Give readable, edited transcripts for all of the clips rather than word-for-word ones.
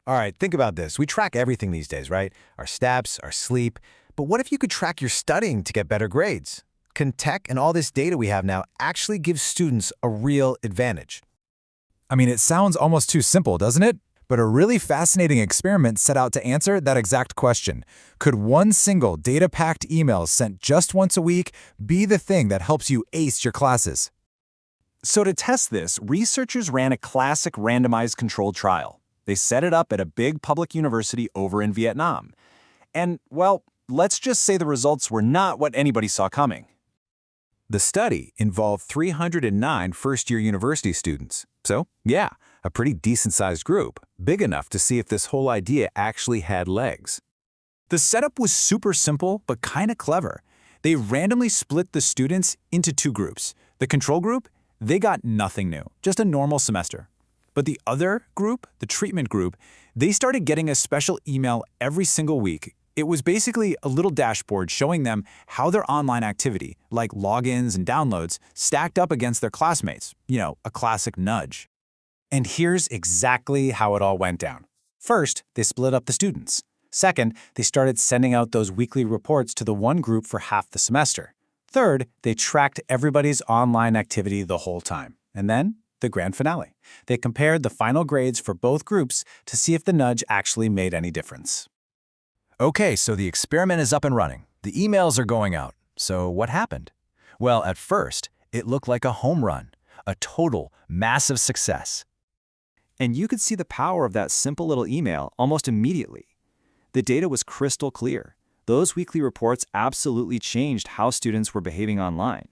All right, think about this. We track everything these days, right? Our steps, our sleep. But what if you could track your studying to get better grades? Can tech and all this data we have now actually give students a real advantage? I mean, it sounds almost too simple, doesn't it? But a really fascinating experiment set out to answer that exact question. Could one single data-packed email sent just once a week be the thing that helps you ace your classes? So to test this, researchers ran a classic randomized controlled trial. They set it up at a big public university over in Vietnam. And, well, let's just say the results were not what anybody saw coming. The study involved 309 first-year university students. So, yeah, a pretty decent-sized group, big enough to see if this whole idea actually had legs. The setup was super simple, but kind of clever. They randomly split the students into two groups. The control group, they got nothing new, just a normal semester. But the other group, the treatment group, they started getting a special email every single week. It was basically a little dashboard showing them how their online activity, like logins and downloads, stacked up against their classmates. A classic nudge. And here's exactly how it all went down. First, they split up the students. Second, they started sending out those weekly reports to the one group for half the semester. Third, they tracked everybody's online activity the whole time. And then, the grand finale. They compared the final grades for both groups to see if the nudge actually made any difference. Okay, so the experiment is up and running. The emails are going out. So what happened? Well, at first, it looked like a home run, a total, massive success. And you could see the power of that simple little email almost immediately. The data was crystal clear. Those weekly reports absolutely changed how students were behaving online.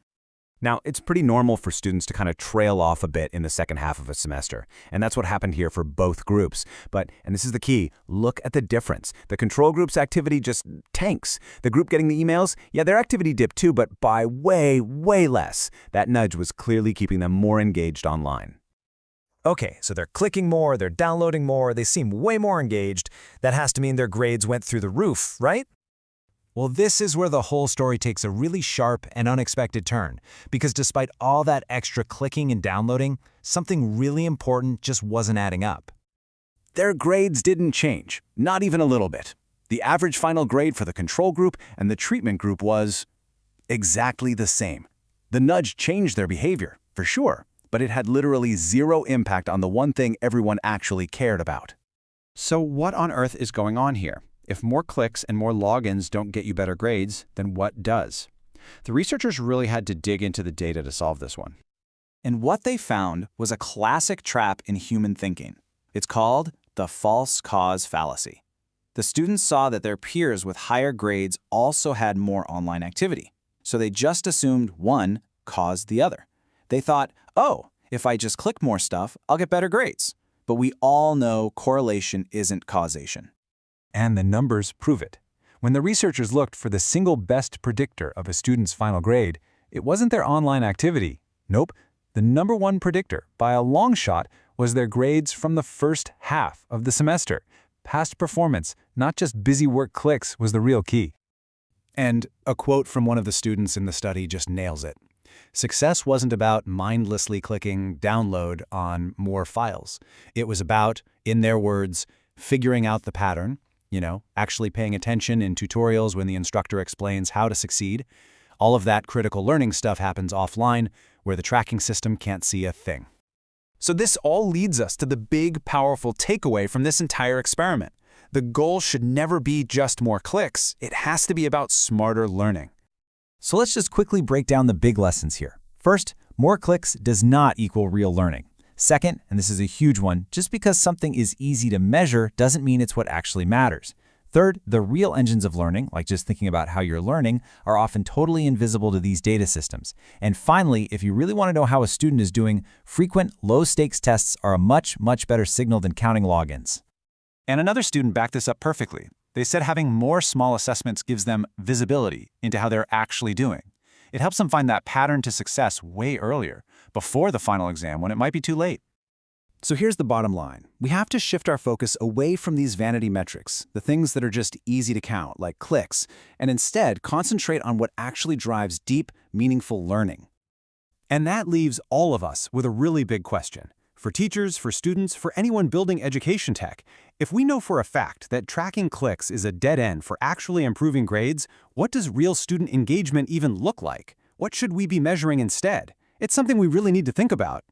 Now, it's pretty normal for students to kind of trail off a bit in the second half of a semester, and that's what happened here for both groups. But, and this is the key, look at the difference. The control group's activity just tanks. The group getting the emails, yeah, their activity dipped too, but by way, way less. That nudge was clearly keeping them more engaged online. Okay, so they're clicking more, they're downloading more, they seem way more engaged. That has to mean their grades went through the roof, right? Well, this is where the whole story takes a really sharp and unexpected turn, because despite all that extra clicking and downloading, something really important just wasn't adding up. Their grades didn't change, not even a little bit. The average final grade for the control group and the treatment group was exactly the same. The nudge changed their behavior, for sure, but it had literally zero impact on the one thing everyone actually cared about. So what on earth is going on here? If more clicks and more logins don't get you better grades, then what does? The researchers really had to dig into the data to solve this one. And what they found was a classic trap in human thinking. It's called the false cause fallacy. The students saw that their peers with higher grades also had more online activity, so they just assumed one caused the other. They thought, oh, if I just click more stuff, I'll get better grades. But we all know correlation isn't causation. And the numbers prove it. When the researchers looked for the single best predictor of a student's final grade, it wasn't their online activity. Nope, the number one predictor, by a long shot, was their grades from the first half of the semester. Past performance, not just busy work clicks, was the real key. And a quote from one of the students in the study just nails it. Success wasn't about mindlessly clicking download on more files. It was about, in their words, figuring out the pattern, actually paying attention in tutorials when the instructor explains how to succeed. All of that critical learning stuff happens offline, where the tracking system can't see a thing. So this all leads us to the big, powerful takeaway from this entire experiment. The goal should never be just more clicks. It has to be about smarter learning. So let's just quickly break down the big lessons here. First, more clicks does not equal real learning. Second, and this is a huge one, just because something is easy to measure doesn't mean it's what actually matters. Third, the real engines of learning, like just thinking about how you're learning, are often totally invisible to these data systems. And finally, if you really want to know how a student is doing, frequent, low-stakes tests are a much, much better signal than counting logins. And another student backed this up perfectly. They said having more small assessments gives them visibility into how they're actually doing. It helps them find that pattern to success way earlier, before the final exam when it might be too late. So here's the bottom line. We have to shift our focus away from these vanity metrics, the things that are just easy to count, like clicks, and instead concentrate on what actually drives deep, meaningful learning. And that leaves all of us with a really big question. For teachers, for students, for anyone building education tech, If we know for a fact that tracking clicks is a dead end for actually improving grades, what does real student engagement even look like? What should we be measuring instead? It's something we really need to think about.